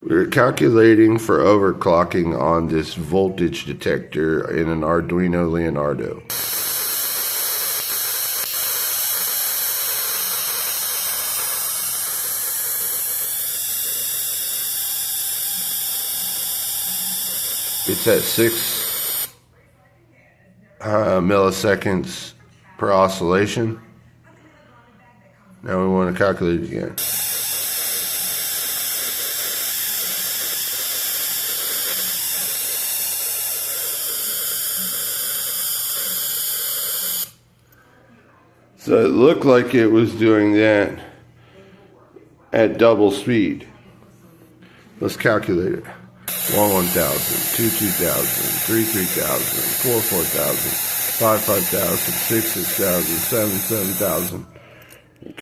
We're calculating for overclocking on this voltage detector in an Arduino Leonardo. It's at 6 milliseconds per oscillation. Now we want to calculate it again. So it looked like it was doing that at double speed. Let's calculate it. 1 1,000, 2 2,000, 3 3,000, 4 4,000, 5 5,000, 6 6,000, 7 7,000.